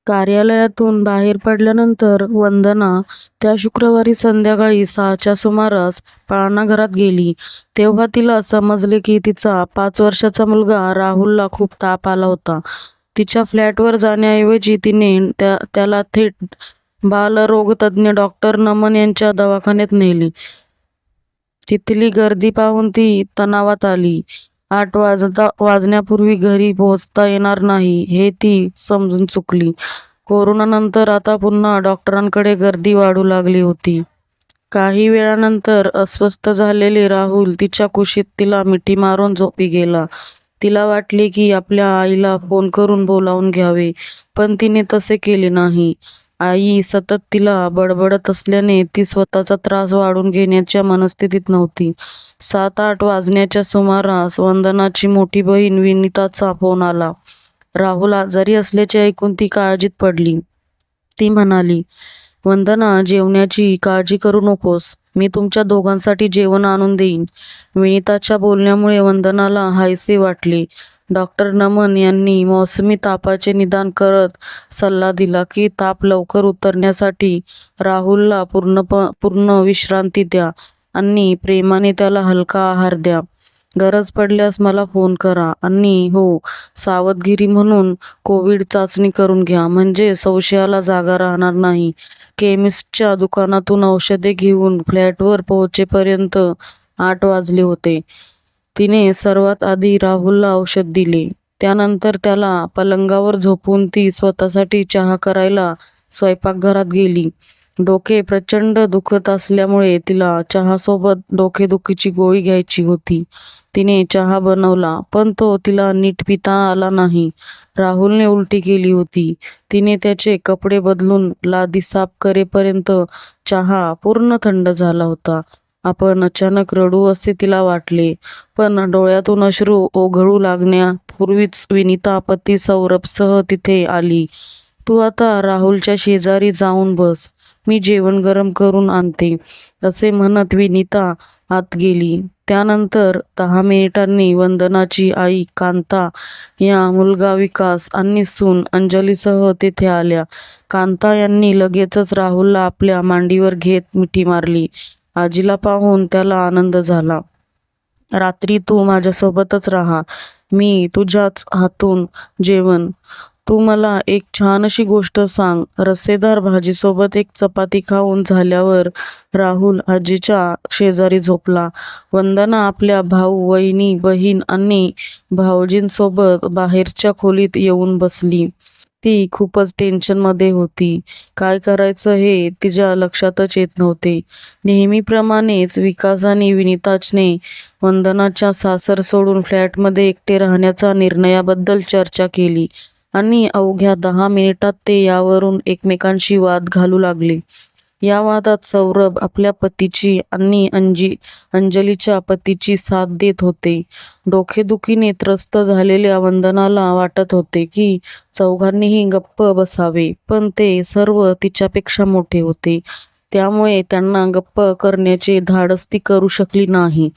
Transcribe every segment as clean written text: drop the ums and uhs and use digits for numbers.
कार्यालयातून बाहेर पडल्यानंतर वंदना त्या शुक्रवारी संध्याकाळी 6च्या सुमारास पाळणाघरात गेली. तेव्हा तिला समजले की तिचा 5 वर्षाचा मुलगा राहुलला खूप ताप आला होता. तिच्या फ्लॅटवर जाण्याऐवजी तिने त्याला थेट बालरोगतज्ञ डॉक्टर नमन यांच्या दवाखान्यात नेले. तिथली गर्दी पाहून ती तणावात आली. 8 वाजण्यापूर्वी घरी पोहोचता येणार नाही हे ती समजून चुकली. कोरोनानंतर आता पुन्हा डॉक्टरांकडे गर्दी वाढू लागली होती. काही वेळानंतर अस्वस्थ झालेले राहुल तिच्या कुशीत तिला मिठी मारून झोपी गेला. तिला वाटले की आपल्या आईला फोन करून बोलावून घ्यावे, पण तिने तसे केले नाही. आई सतत तिला बडबडत असल्याने ती स्वतःचा त्रास वाढून घेण्याच्या मनस्थितीत नव्हती. 7-8 वाजण्याच्या सुमारास वंदनाची मोठी बहीण विनिताचा फोन आला. राहुल आजारी असल्याचे ऐकून ती काळजीत पडली. ती म्हणाली, "वंदना, जेवणाची काळजी करू नकोस. मी तुमच्या दोघांसाठी जेवण आणून देईन." विनिताच्या बोलण्यामुळे वंदनाला हायसे वाटले. डॉक्टर नमन यांनी मौसमी तापाचे निदान करत सल्ला दिला की ताप लवकर उतरण्यासाठी राहुलला पूर्ण विश्रांती द्या आणि प्रेमाने त्याला हलका आहार द्या. गरज पडल्यास मला फोन करा आणि हो, सावधगिरी म्हणून कोविड चाचणी करून घ्या, म्हणजे संशयाला जागा राहणार नाही. केमिस्टच्या दुकानातून औषधे घेऊन फ्लॅटवर पोहोचेपर्यंत 8 वाजले होते. तिने सर्वात आधी राहुलला औषध दिले. त्यानंतर त्याला पलंगावर झोपवून ती स्वतःसाठी चहा करायला स्वयंपाकघरात गेली. डोके प्रचंड दुखत असल्यामुळे तिला चहासोबत डोकेदुखीची गोळी घ्यायची होती. तिने चहा बनवला, पण तो तिला नीट पिता आला नाही. राहुलने उलटी केली होती. तिने त्याचे कपडे बदलून लादी साफ करेपर्यंत चहा पूर्ण थंड झाला होता. आपण अचानक रडू असे तिला वाटले, पण डोळ्यातून अश्रू ओघळू लागण्यापूर्वीच विनिता पती सौरभसह तिथे आली. "तू आता राहुलच्या शेजारी जाऊन बस, मी जेवण गरम करून आणते," असे म्हणत विनिता आत गेली. त्यानंतर 10 मिनिटांनी वंदनाची आई कांता या मुलगा विकास आणि सून अंजलीसह तेथे आल्या. कांता यांनी लगेचच राहुलला आपल्या मांडीवर घेत मिठी मारली. आजीला पाहून त्याला आनंद झाला. "रात्री तू माझ्यासोबतच राहा, मी तुझ्याच हातून जेवण. तू मला एक छान अशी गोष्ट सांग." रस्सेदार भाजीसोबत एक चपाती खाऊन झाल्यावर राहुल आजीच्या शेजारी झोपला. वंदना आपल्या भाऊ, वहिनी, बहीण आणि भावजींसोबत बाहेरच्या खोलीत येऊन बसली. ती खूपच टेन्शनमध्ये होती. काय करायचं हे तिच्या लक्षातच येत नव्हते. नेहमीप्रमाणेच विकास आणि विनिताने वंदनाच्या सासर सोडून फ्लॅटमध्ये एकटे राहण्याच्या निर्णयाबद्दल चर्चा केली आणि अवघ्या 10 मिनिटात ते यावरून एकमेकांशी वाद घालू लागले. या वादात सौरभ आपल्या पतीची आणि अंजलीच्या पतीची साथ देत होते. डोकेदुखीने त्रस्त झालेल्या वंदनाला वाटत होते की चौघांनीही गप्प बसावे, पण ते सर्व तिच्यापेक्षा मोठे होते. त्यामुळे त्यांना गप्प करण्याचे धाडस ती करू शकली नाही.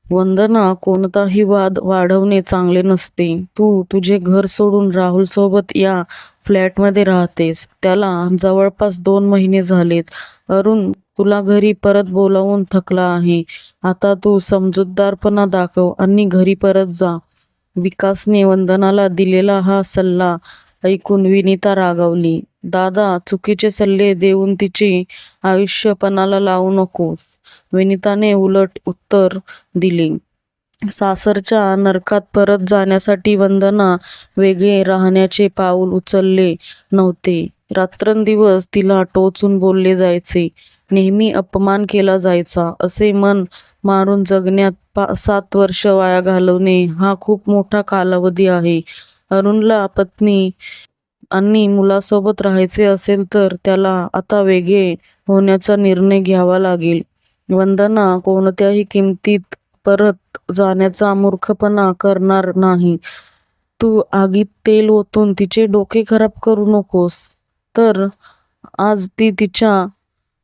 "वंदना, कोणताही वाद वाढवणे चांगले नसते. तू तुझे घर सोडून राहुलसोबत या फ्लॅटमध्ये राहतेस. त्याला जवळपास 2 महिने झालेत. अरुण तुला घरी परत बोलावून थकला आहे. आता तू समजूतदारपणा दाखव आणि घरी परत जा." विकासने वंदनाला दिलेला हा सल्ला ऐकून विनिता रागावली. "दादा, चुकीचे सल्ले देऊन तिचे आयुष्य पणाला लावू नकोस," विनिताने उलट उत्तर दिले. सासरच्या नरकात परत जाण्यासाठी वंदना वेगळे राहण्याचे पाऊल उचलले नव्हते. रात्रंदिवस तिला टोचून बोलले जायचे, नेहमी अपमान केला जायचा. असे मन मारून जगण्यात 7 वर्ष वाया घालवणे हा खूप मोठा कालावधी आहे. अरुणला पत्नी आणि मुलासोबत राहायचे असेल तर त्याला आता वेगळे होण्याचा निर्णय घ्यावा लागेल. वंदना कोणत्याही किमतीत परत जाण्याचा मूर्खपणा करणार नाही. "तू आगीत तेल ओतून तिचे डोके खराब करू नकोस. तर आज ती तिच्या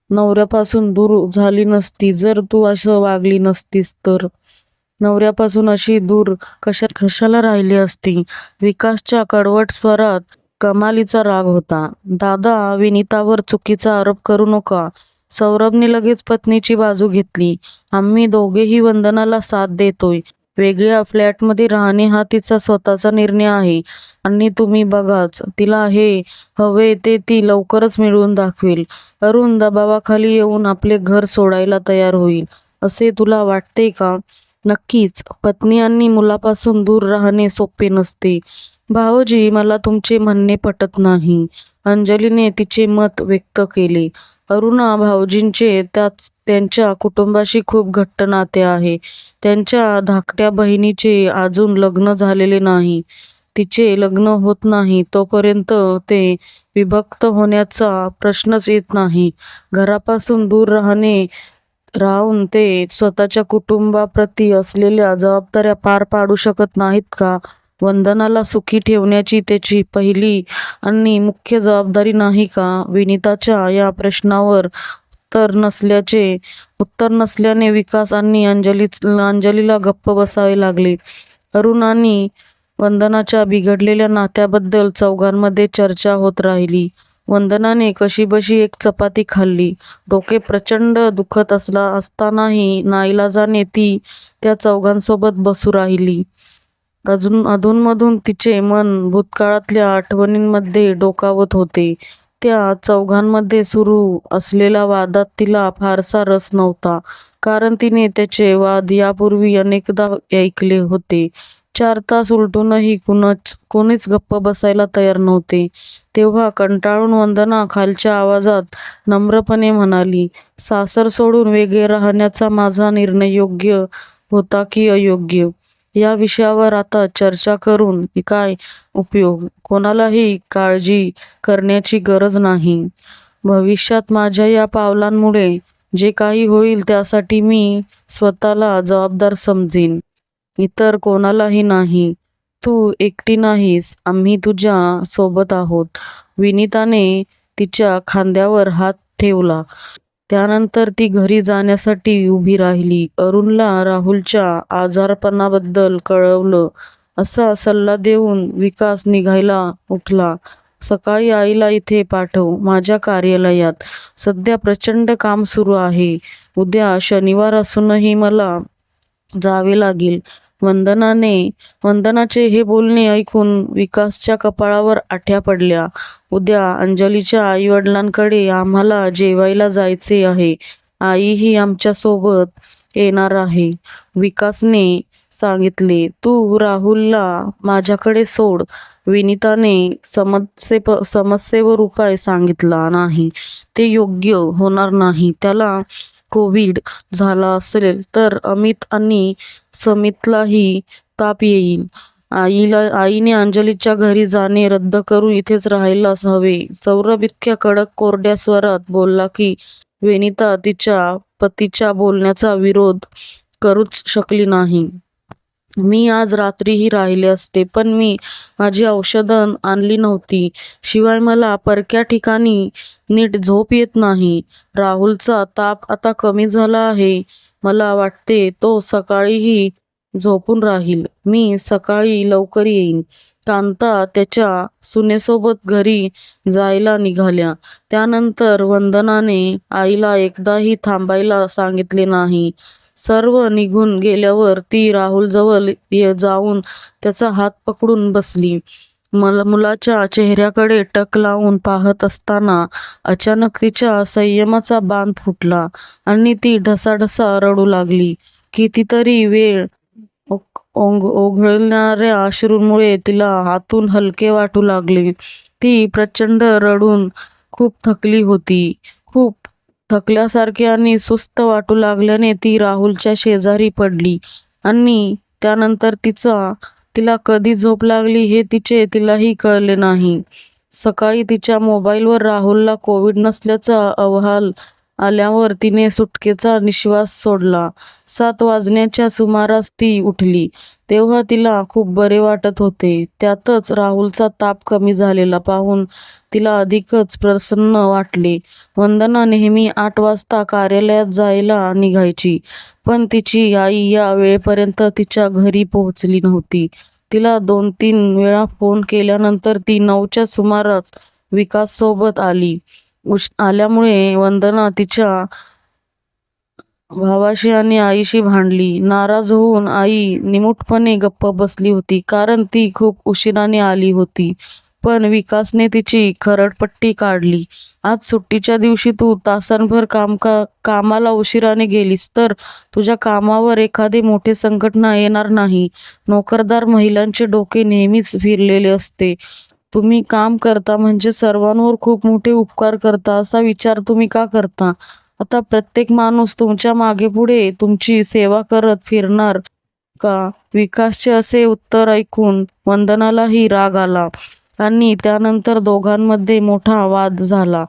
नवऱ्यापासून दूर झाली नसती जर तू असं वागली नसतीस तर. नवऱ्यापासून अशी दूर कशाला राहिली असती?" विकासच्या कडवट स्वरात कमालीचा राग होता. दादा, विनितावर चुकीचा आरोप करू नका. सौरभने लगेच पत्नीची बाजू घेतली. आम्ही दोघेही वंदनाला साथ देतोय. वेगळ्या फ्लॅटमध्ये राहणे हा तिचा स्वतःचा निर्णय आहे आणि तुम्ही बघाच, तिला हे हवे ते ती लवकरच मिळवून दाखवेल. अरुण दबावाखाली येऊन आपले घर सोडायला तयार होईल असे तुला वाटते का? नक्कीच. पत्नी आणि मुलापासून दूर राहणे सोपे नसते. भाऊजी, मला तुमचे म्हणणे पटत नाही. अंजलीने तिचे मत व्यक्त केले. अरुणा, भाऊजींचे त्यांच्या कुटुंबाशी खूप घट्ट नाते आहे. त्यांच्या धाकट्या बहिणीचे अजून लग्न झालेले नाही. तिचे लग्न होत नाही तोपर्यंत ते विभक्त होण्याचा प्रश्नच येत नाही. घरापासून दूर राहून ते स्वतःच्या कुटुंबाप्रती असलेल्या जबाबदाऱ्या पार पाडू शकत नाहीत का? वंदनाला सुखी ठेवण्याची त्याची पहिली आणि मुख्य जबाबदारी नाही का? विनिताच्या या प्रश्नावर उत्तर नसल्याने विकास आणि अंजलीला गप्प बसावे लागले. अरुण आणि वंदनाच्या बिघडलेल्या नात्याबद्दल चौघांमध्ये चर्चा होत राहिली. वंदनाने कशीबशी एक चपाती खाल्ली. डोके प्रचंड दुखत असतानाही नाईलाजाने ती त्या चौघांसोबत बसू राहिली. अधूनमधून तिचे मन भूतकाळातल्या आठवणींमध्ये डोकावत होते. त्या चौघांमध्ये सुरू असलेल्या वादात तिला फारसा रस नव्हता, कारण तिने त्याचे वाद यापूर्वी अनेकदा ऐकले होते. 4 तास उलटूनही कोणीच गप्प बसायला तयार नव्हते. तेव्हा कंटाळून वंदना खालच्या आवाजात नम्रपणे म्हणाली, सासर सोडून वेगळे राहण्याचा माझा निर्णय योग्य होता की अयोग्य? या विषयावर आता चर्चा करून काय उपयोग? कोणालाही काळजी करण्याची गरज नाही. भविष्यात माझ्या या पावलांमुळे जे काही होईल त्यासाठी मी स्वतःला जबाबदार समजेन, इतर कोणालाही नाही. तू एकटी नाहीस, आम्ही तुझ्या सोबत आहोत. विनिताने तिच्या खांद्यावर हात ठेवला. त्यानंतर ती घरी जाण्यासाठी उभी राहिली. अरुणला राहुलच्या आजारपणाबद्दल कळवलं असा सल्ला देऊन विकास निघायला उठला. सकाळी आईला इथे पाठव, माझ्या कार्यालयात सध्या प्रचंड काम सुरू आहे. उद्या शनिवार असूनही मला जावे लागेल. वंदनाचे हे बोलणे ऐकून विकासच्या कपाळावर आठ्या पडल्या. उद्या अंजलीच्या आईवडिलांकडे आम्हाला जेवायला जायचे आहे. आईही आमच्या सोबत येणार आहे, विकासने सांगितले. तू राहुलला माझ्याकडे सोड. विनिताने समस्येवर उपाय सांगितला नाही. ते योग्य होणार नाही. त्याला कोविड झाला असेल तर अमित आणि समितलाही ताप येईल. आईने अंजलीच्या घरी जाणे रद्द करून इथेच राहायला हवे. सौरभ इतक्या कडक कोरड्या स्वरात बोलला की विनिता तिच्या पतीच्या बोलण्याचा विरोध करूच शकली नाही. मी आज रात्रीही राहिले असते, पण मी माझी औषधं आणली नव्हती. शिवाय मला परक्या ठिकाणी नीट झोप येत नाही. राहुलचा ताप आता कमी झाला आहे. मला वाटते तो सकाळीही झोपून राहील. मी सकाळी लवकर येईन. कांता त्याच्या सुनेसोबत घरी जायला निघाल्या. त्यानंतर वंदनाने आईला एकदाही थांबायला सांगितले नाही. सर्व निघून गेल्यावर ती राहुलजवळ जाऊन त्याचा हात पकडून बसली. मुलाच्या चेहऱ्याकडे टक लावून पाहत असताना अचानक तिच्या संयमाचा बांध फुटला आणि ती ढसाढसा रडू लागली. कितीतरी वेळ ओघळणाऱ्या अश्रूंमुळे तिला आतून हलके वाटू लागले. ती प्रचंड रडून खूप थकली होती. खूप थकल्यासारखे आणि सुस्त वाटू लागल्याने ती राहुलच्या शेजारी पडली आणि त्यानंतर तिला कधी झोप लागली हे तिलाही कळले नाही. सकाळी तिच्या मोबाईलवर राहुलला कोविड नसल्याचा अहवाल आल्यावर तिने सुटकेचा निश्वास सोडला. 7 वाजण्याच्या सुमारास ती उठली. तेव्हा तिला खूप बरे वाटत होते. त्यातच राहुलचा ताप कमी झालेला पाहून तिला अधिकच प्रसन्न वाटले. वंदना नेहमी 8 वाजता कार्यालयात जायला निघायची, पण तिची आई या वेळेपर्यंत तिच्या घरी पोहोचली नव्हती. तिला 2-3 वेळा फोन केल्यानंतर ती 9च्या सुमारास विकाससोबत आली. आल्यामुळे वंदना तिच्या भावाशी आणि आईशी भांडली. नाराज होऊन आई निमूटपणे गप्प बसली होती, कारण ती खूप उशिराने आली होती. पण विकासने तिची खरडपट्टी काढली. आज सुट्टीच्या दिवशी तू तासभर कामाला उशिराने गेलीस तर तुझ्या कामावर एखादे मोठे संकट येणार नाही. नोकरदार महिलांचे डोके नेहमीच फिरलेले असते. तुम्ही काम करता म्हणजे सर्वांवर खूप मोठे उपकार करता असा विचार तुम्ही का करता? आता प्रत्येक माणूस तुमच्या मागे-पुढे तुमची सेवा करत फिरणार का? विकासचे असे उत्तर ऐकून वंदनालाही राग आला आणि त्यानंतर दोघांमध्ये मोठा वाद झाला.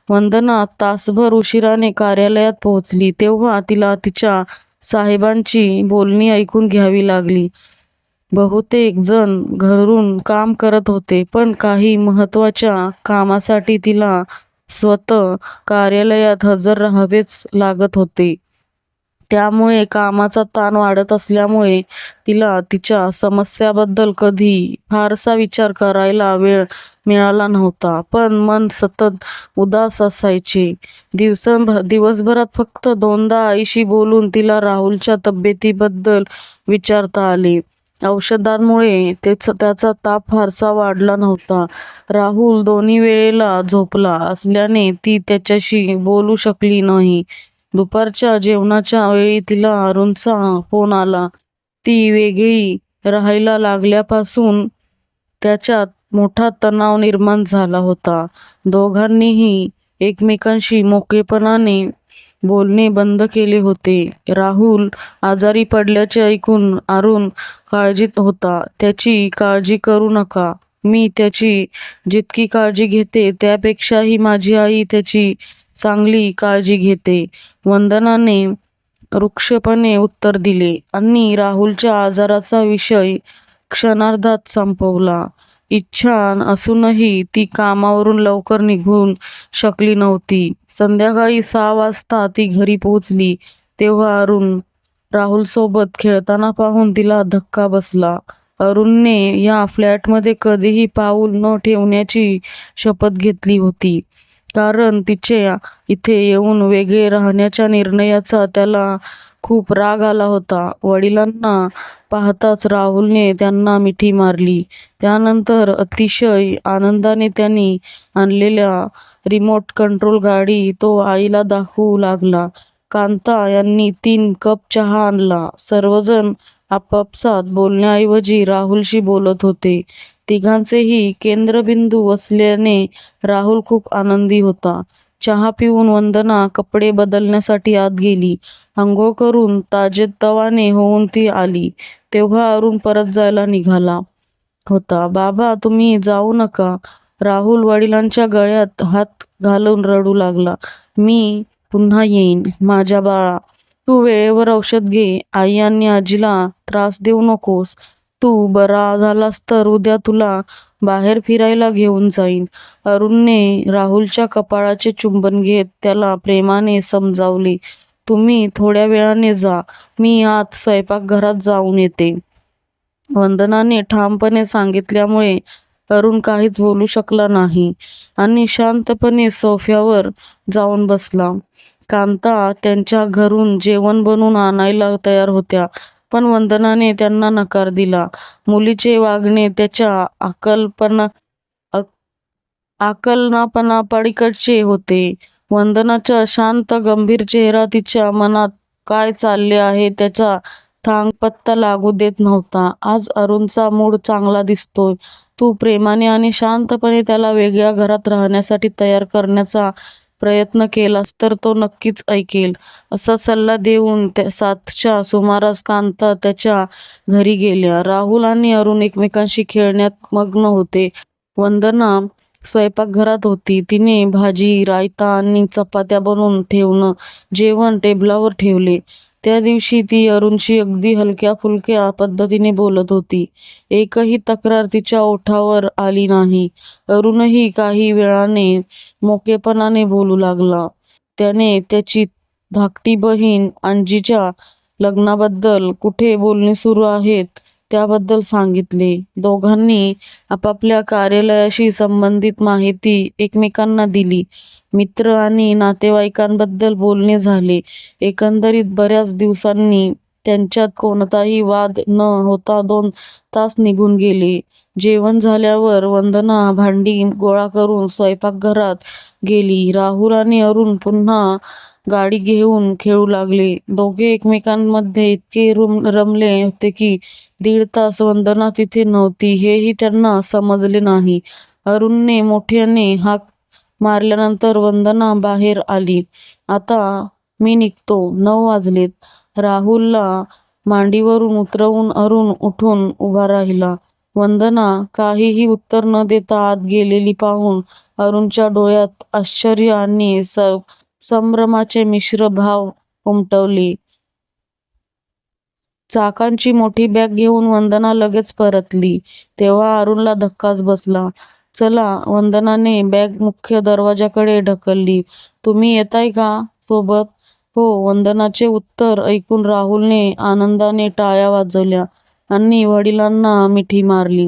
वंदना तासभर उशिराने कार्यालयात पोहोचली तेव्हा तिला तिच्या साहेबांची बोलणी ऐकून घ्यावी लागली. बहुतेक जण घरून काम करत होते, पण काही महत्त्वाच्या कामासाठी तिला स्वतः कार्यालयात हजर राहावेच लागत होते. त्यामुळे कामाचा ताण वाढत असल्यामुळे तिला तिच्या समस्याबद्दल कधी फारसा विचार करायला वेळ मिळाला नव्हता. पण मन सतत उदास असायचे. दिवसभरात फक्त 2दा आईशी बोलून तिला राहुलच्या तब्येतीबद्दल विचारता आले. औषधांमुळे त्याचा ताप फारसा वाढला नव्हता. राहुल दोन्ही वेळेला झोपला असल्याने ती त्याच्याशी बोलू शकली नाही. दुपारच्या जेवणाच्या वेळी तिला अरुणचा फोन आला. ती वेगळी राहायला लागल्यापासून त्याच्यात मोठा तणाव निर्माण झाला होता. दोघांनीही एकमेकांशी मोकळेपणाने बोलणे बंद केले होते. राहुल आजारी पडल्याचे ऐकून अरुण काळजीत होता. त्याची काळजी करू नका. मी त्याची जितकी काळजी घेते त्यापेक्षाही माझी आई त्याची चांगली काळजी घेते, वंदनाने रुक्षपणे उत्तर दिले आणि राहुलच्या आजाराचा विषय क्षणार्धात संपवला. इच्छा असूनही ती कामावरून लवकर निघून शकली नव्हती. संध्याकाळी 6 वाजता ती घरी पोहोचली तेव्हा अरुण राहुलसोबत खेळताना पाहून तिला धक्का बसला. अरुणने या फ्लॅटमध्ये कधीही पाऊल न ठेवण्याची शपथ घेतली होती, कारण तिच्या इथे येऊन वेगळे राहण्याच्या निर्णयाचा त्याला खूप राग आला होता. वडिलांना पाहताच राहुलने त्यांना मिठी मारली. त्यानंतर अतिशय आनंदाने त्यांनी आणलेल्या रिमोट कंट्रोल गाडी तो आईला दाखवू लागला. कांता यांनी 3 कप चहा आणला. सर्वजण आपापसात बोलण्याऐवजी राहुलशी बोलत होते. तिघांचेही केंद्रबिंदू असल्याने राहुल खूप आनंदी होता. चहा पिऊन वंदना कपडे बदलण्यासाठी आत गेली. अंघोळ करून ताजेतवाने होऊन ती आली तेव्हा अरुण परत जायला निघाला होता. बाबा, तुम्ही जाऊ नका. राहुल वडिलांच्या गळ्यात हात घालून रडू लागला. मी पुन्हा येईन माझ्या बाळा. तू वेळेवर औषध घे. आई आणि आजीला त्रास देऊ नकोस. तू बरा झालास तर उद्या तुला बाहेर फिरायला घेऊन जाईन. अरुणने राहुलच्या कपाळाचे चुंबन घेत त्याला प्रेमाने समजावले. तुम्ही थोड्या वेळाने जा. मी आत स्वयंपाकघरात जाऊन येते. वंदनाने ठामपणे सांगितल्यामुळे अरुण काहीच बोलू शकला नाही आणि शांतपणे सोफ्यावर जाऊन बसला. कांता त्यांच्या घरून जेवण बनवून आणायला तयार होत्या, पण वंदनाने त्यांना नकार दिला. मुलीचे वागणे त्याच्या आकलनापणापलीकडचे होते. वंदनाचा शांत गंभीर चेहरा तिच्या मनात काय चालले आहे त्याचा थांगपत्ता लागू देत नव्हता. आज अरुणचा मूड चांगला दिसतोय. तू प्रेमाने आणि शांतपणे त्याला वेगळ्या घरात राहण्यासाठी तयार करण्याचा प्रयत्न केलास तर तो नक्कीच ऐकेल, असा सल्ला देऊन 7च्या सुमारास कांता त्याच्या घरी गेल्या. राहुल आणि अरुण एकमेकांशी खेळण्यात मग्न होते. वंदना स्वयंपाकघरात होती. तिने भाजी, रायता आणि चपात्या बनवून जेवण टेबलावर ठेवले. त्या दिवशी ती अरुणशी अगदी हलक्या-फुलक्या पद्धतीने बोलत होती. एकही तक्रार तिच्या ओठावर आली नाही. अरुणही काही वेळाने मोकळेपणाने बोलू लागला. त्याने त्याची धाकटी बहीण अंजीच्या लग्नाबद्दल कुठे बोलणी सुरू आहेत त्याबद्दल सांगितले. दोघांनी आपापल्या कार्यालयाशी संबंधित माहिती एकमेकांना दिली. मित्र आणि नातेवाईकांबद्दल बोलणे झाले. एकंदरीत बऱ्याच दिवसांनी त्यांच्यात कोणताही वाद न होता 2 तास निघून गेले. जेवण झाल्यावर वंदना भांडी गोळा करून स्वयंपाकघरात गेली. राहुल आणि अरुण पुन्हा गाडी घेऊन खेळू लागले. दोघे एकमेकांमध्ये इतके रमले होते की 1.5 तास वंदना तिथे नव्हती हेही त्यांना समजले नाही. अरुणने मोठ्याने हाक मारल्यानंतर वंदना बाहेर आली. आता मी निघतो, 9 वाजलेत. राहुलला मांडीवरून उतरवून अरुण उठून उभा राहिला. वंदना काहीही उत्तर न देता आत गेलेली पाहून अरुणच्या डोळ्यात आश्चर्य आणि संभ्रमाचे मिश्र भाव उमटवले. चाकांची मोठी बॅग घेऊन वंदना लगेच परतली. तेव्हा अरुणला धक्काच बसला. चला, वंदनाने बॅग मुख्य दरवाजाकडे ढकलली. तुम्ही येताय का सोबत? हो, वंदनाचे उत्तर ऐकून राहुलने आनंदाने टाळ्या वाजवल्या आणि वडिलांना मिठी मारली.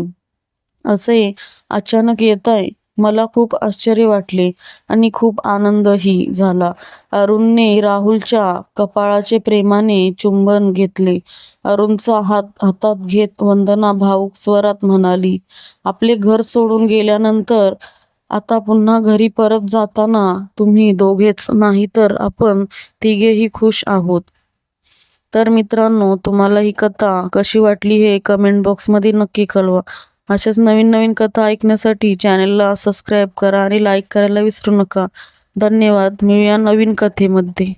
असे अचानक येताय? मला खूप आश्चर्य वाटले आणि खूप आनंदही झाला. अरुणने राहुलच्या कपाळाचे प्रेमाने चुंबन घेतले. अरुणचा हात हातात घेत वंदना भावुक स्वरात म्हणाली, आपले घर सोडून गेल्यानंतर आता पुन्हा घरी परत जाताना तुम्ही दोघेच नाही तर आपण तिघेही खुश आहोत. तर मित्रांनो, तुम्हाला ही कथा कशी वाटली हे कमेंट बॉक्समध्ये नक्की कळवा. अशाच नवीन नवीन कथा ऐकण्यासाठी चॅनलला सबस्क्राईब करा आणि लाईक करायला विसरू नका. धन्यवाद. मिळूया नवीन कथेमध्ये.